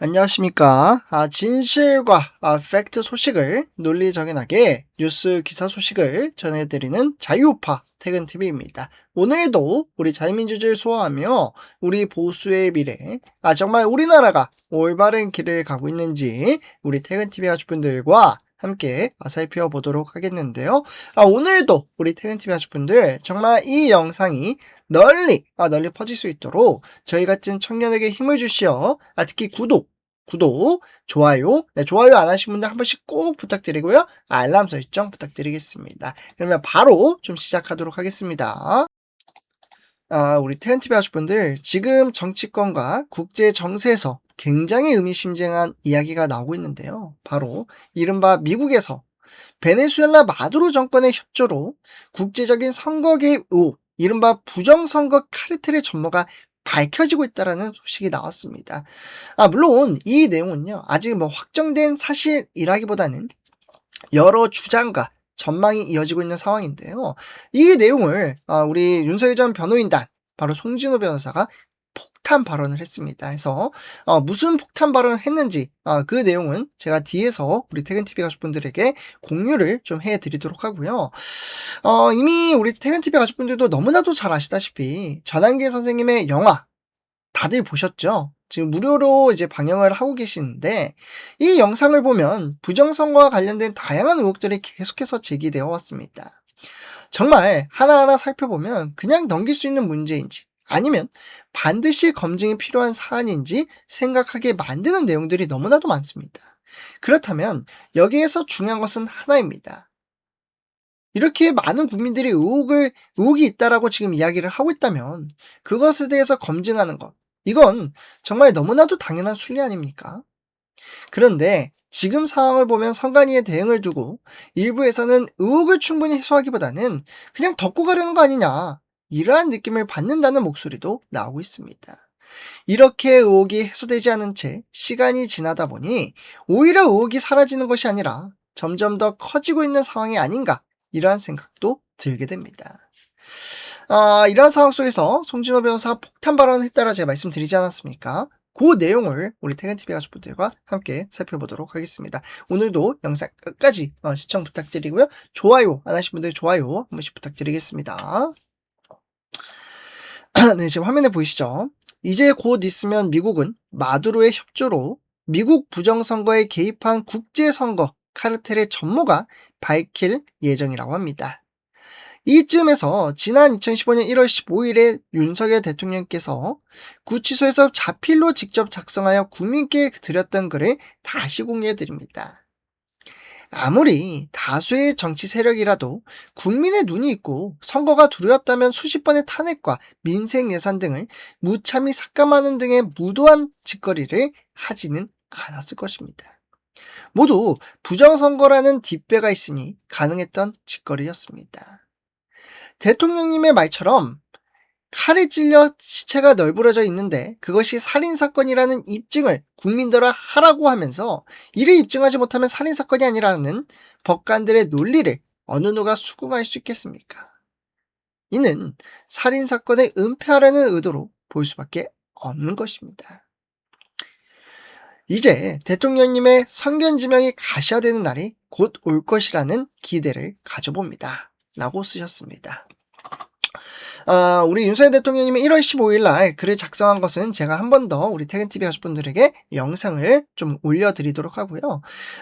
안녕하십니까. 진실과 팩트 소식을 논리정연하게 뉴스 기사 소식을 전해드리는 자유우파 퇴근TV입니다. 오늘도 우리 자유민주주의를 수호하며 우리 보수의 미래, 정말 우리나라가 올바른 길을 가고 있는지 우리 퇴근TV 가족분들과 함께 살펴보도록 하겠는데요. 오늘도 우리 퇴근TV 가족분들 정말 이 영상이 널리 퍼질 수 있도록 저희 같은 청년에게 힘을 주시어 특히 구독, 좋아요, 좋아요 안 하신 분들 한 번씩 꼭 부탁드리고요. 알람 설정 부탁드리겠습니다. 그러면 바로 좀 시작하도록 하겠습니다. 우리 태연TV 가족분들, 지금 정치권과 국제 정세에서 굉장히 의미심장한 이야기가 나오고 있는데요. 바로 이른바 미국에서 베네수엘라 마두로 정권의 협조로 국제적인 선거 개입 의혹, 이른바 부정선거 카르텔의 전모가 밝혀지고 있다는 소식이 나왔습니다. 물론 이 내용은요, 아직 확정된 사실이라기보다는 여러 주장과 전망이 이어지고 있는 상황인데요. 이 내용을 우리 윤석열 전 변호인단, 바로 송진호 변호사가 폭탄 발언을 했습니다. 그래서 무슨 폭탄 발언을 했는지 그 내용은 제가 뒤에서 우리 퇴근TV 가족분들에게 공유를 좀 해드리도록 하고요. 이미 우리 퇴근TV 가족분들도 너무나도 잘 아시다시피 전한계 선생님의 영화 다들 보셨죠? 지금 무료로 이제 방영을 하고 계시는데, 이 영상을 보면 부정선거와 관련된 다양한 의혹들이 계속해서 제기되어 왔습니다. 정말 하나하나 살펴보면 그냥 넘길 수 있는 문제인지, 아니면 반드시 검증이 필요한 사안인지 생각하게 만드는 내용들이 너무나도 많습니다. 그렇다면 여기에서 중요한 것은 하나입니다. 이렇게 많은 국민들이 의혹이 있다라고 지금 이야기를 하고 있다면 그것에 대해서 검증하는 것, 이건 정말 너무나도 당연한 순리 아닙니까? 그런데 지금 상황을 보면 선관위의 대응을 두고 일부에서는 의혹을 충분히 해소하기보다는 그냥 덮고 가려는 거 아니냐, 이러한 느낌을 받는다는 목소리도 나오고 있습니다. 이렇게 의혹이 해소되지 않은 채 시간이 지나다 보니 오히려 의혹이 사라지는 것이 아니라 점점 더 커지고 있는 상황이 아닌가, 이러한 생각도 들게 됩니다. 이러한 상황 속에서 송진호 변호사가 폭탄 발언을 했다라 제가 말씀드리지 않았습니까? 그 내용을 우리 퇴근TV 가족분들과 함께 살펴보도록 하겠습니다. 오늘도 영상 끝까지 시청 부탁드리고요. 좋아요 안 하신 분들 좋아요 한 번씩 부탁드리겠습니다. 네, 지금 화면에 보이시죠? 이제 곧 있으면 미국은 마두로의 협조로 미국 부정선거에 개입한 국제선거 카르텔의 전모가 밝힐 예정이라고 합니다. 이쯤에서 지난 2015년 1월 15일에 윤석열 대통령께서 구치소에서 자필로 직접 작성하여 국민께 드렸던 글을 다시 공유해드립니다. 아무리 다수의 정치 세력이라도 국민의 눈이 있고 선거가 두려웠다면 수십 번의 탄핵과 민생 예산 등을 무참히 삭감하는 등의 무도한 짓거리를 하지는 않았을 것입니다. 모두 부정선거라는 뒷배가 있으니 가능했던 짓거리였습니다. 대통령님의 말처럼 칼에 찔려 시체가 널브러져 있는데 그것이 살인사건이라는 입증을 국민들과 하라고 하면서 이를 입증하지 못하면 살인사건이 아니라는 법관들의 논리를 어느 누가 수긍할 수 있겠습니까? 이는 살인사건을 은폐하려는 의도로 볼 수밖에 없는 것입니다. 이제 대통령님의 성견지명이 가셔야되는 날이 곧 올 것이라는 기대를 가져봅니다. 라고 쓰셨습니다. 우리 윤석열 대통령님이 1월 15일 날 글을 작성한 것은 제가 한 번 더 우리 퇴근TV 가족분들에게 영상을 좀 올려드리도록 하고요.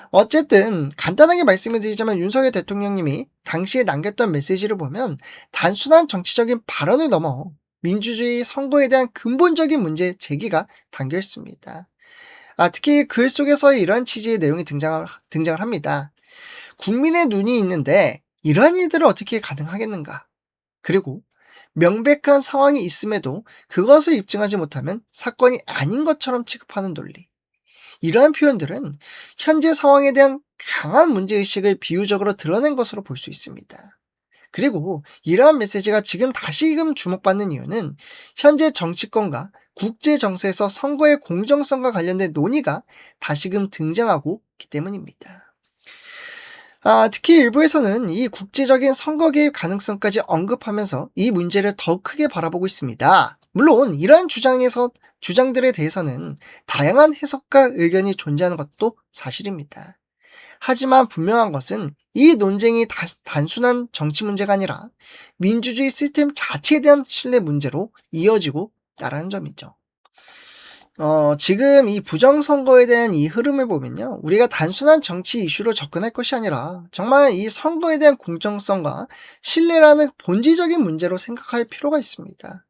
어쨌든 간단하게 말씀을 드리자면 윤석열 대통령님이 당시에 남겼던 메시지를 보면 단순한 정치적인 발언을 넘어 민주주의 선거에 대한 근본적인 문제 제기가 담겨 있습니다. 특히 글 속에서 이러한 취지의 내용이 등장을 합니다. 국민의 눈이 있는데 이러한 일들을 어떻게 가능하겠는가? 그리고 명백한 상황이 있음에도 그것을 입증하지 못하면 사건이 아닌 것처럼 취급하는 논리. 이러한 표현들은 현재 상황에 대한 강한 문제의식을 비유적으로 드러낸 것으로 볼 수 있습니다. 그리고 이러한 메시지가 지금 다시금 주목받는 이유는 현재 정치권과 국제 정세에서 선거의 공정성과 관련된 논의가 다시금 등장하고 있기 때문입니다. 특히 일부에서는 이 국제적인 선거 개입 가능성까지 언급하면서 이 문제를 더 크게 바라보고 있습니다. 물론 이러한 주장들에 대해서는 다양한 해석과 의견이 존재하는 것도 사실입니다. 하지만 분명한 것은 이 논쟁이 단순한 정치 문제가 아니라 민주주의 시스템 자체에 대한 신뢰 문제로 이어지고 있다는 점이죠. 지금 이 부정선거에 대한 이 흐름을 보면요. 우리가 단순한 정치 이슈로 접근할 것이 아니라 정말 이 선거에 대한 공정성과 신뢰라는 본질적인 문제로 생각할 필요가 있습니다.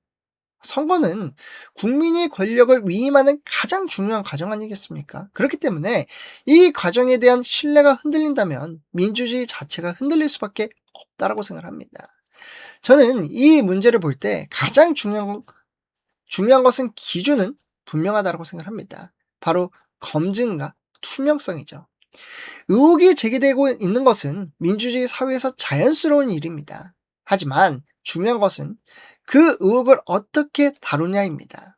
선거는 국민이 권력을 위임하는 가장 중요한 과정 아니겠습니까? 그렇기 때문에 이 과정에 대한 신뢰가 흔들린다면 민주주의 자체가 흔들릴 수밖에 없다라고 생각합니다. 저는 이 문제를 볼 때 가장 중요한 것은 기준은 분명하다고 생각합니다. 바로 검증과 투명성이죠. 의혹이 제기되고 있는 것은 민주주의 사회에서 자연스러운 일입니다. 하지만 중요한 것은 그 의혹을 어떻게 다루냐입니다.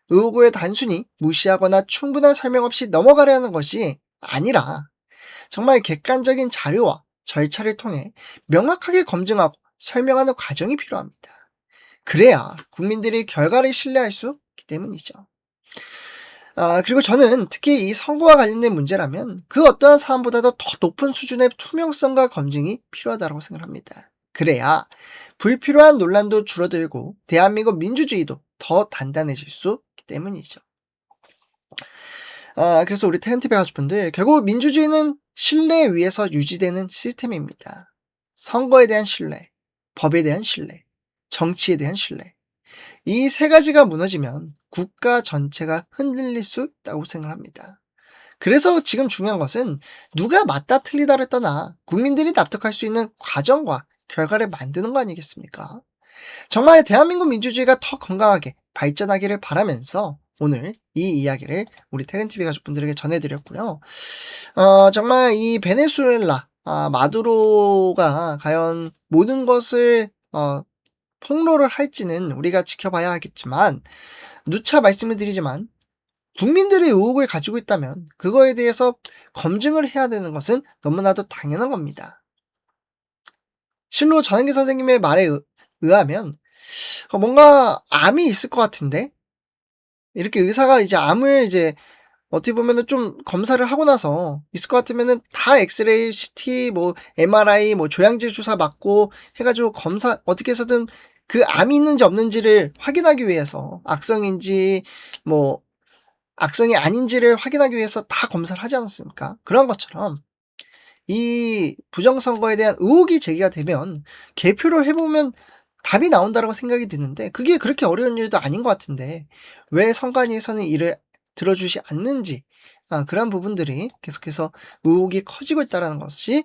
의혹을 단순히 무시하거나 충분한 설명 없이 넘어가려 하는 것이 아니라 정말 객관적인 자료와 절차를 통해 명확하게 검증하고 설명하는 과정이 필요합니다. 그래야 국민들이 결과를 신뢰할 수 있기 때문이죠. 그리고 저는 특히 이 선거와 관련된 문제라면 그 어떠한 사안보다도 더 높은 수준의 투명성과 검증이 필요하다고 생각합니다. 그래야 불필요한 논란도 줄어들고 대한민국 민주주의도 더 단단해질 수 있기 때문이죠. 그래서 우리 태연TV 가족분들, 결국 민주주의는 신뢰에 의해서 유지되는 시스템입니다. 선거에 대한 신뢰, 법에 대한 신뢰, 정치에 대한 신뢰. 이 세 가지가 무너지면 국가 전체가 흔들릴 수 있다고 생각합니다. 그래서 지금 중요한 것은 누가 맞다 틀리다를 떠나 국민들이 납득할 수 있는 과정과 결과를 만드는 거 아니겠습니까? 정말 대한민국 민주주의가 더 건강하게 발전하기를 바라면서 오늘 이 이야기를 우리 태근TV 가족분들에게 전해드렸고요. 정말 이 베네수엘라, 마두로가 과연 모든 것을 폭로를 할지는 우리가 지켜봐야 하겠지만, 누차 말씀을 드리지만 국민들의 의혹을 가지고 있다면 그거에 대해서 검증을 해야 되는 것은 너무나도 당연한 겁니다. 실로 전한기 선생님의 말에 의하면 뭔가 암이 있을 것 같은데, 이렇게 의사가 이제 암을 이제 어떻게 보면은 좀 검사를 하고 나서 있을 것 같으면은 다 엑스레이, CT, 뭐 MRI, 뭐 조양지 주사 맞고 해가지고 검사 어떻게 해서든 그 암이 있는지 없는지를 확인하기 위해서 악성인지 뭐 악성이 아닌지를 확인하기 위해서 다 검사를 하지 않았습니까? 그런 것처럼 이 부정선거에 대한 의혹이 제기가 되면 개표를 해보면 답이 나온다라고 생각이 드는데, 그게 그렇게 어려운 일도 아닌 것 같은데 왜 선관위에서는 이를 들어주지 않는지, 그런 부분들이 계속해서 의혹이 커지고 있다는 것이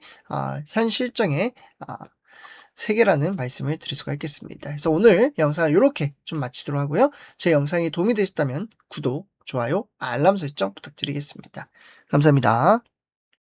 현 실정의 세계라는 말씀을 드릴 수가 있겠습니다. 그래서 오늘 영상을 이렇게 좀 마치도록 하고요. 제 영상이 도움이 되셨다면 구독, 좋아요, 알람 설정 부탁드리겠습니다. 감사합니다.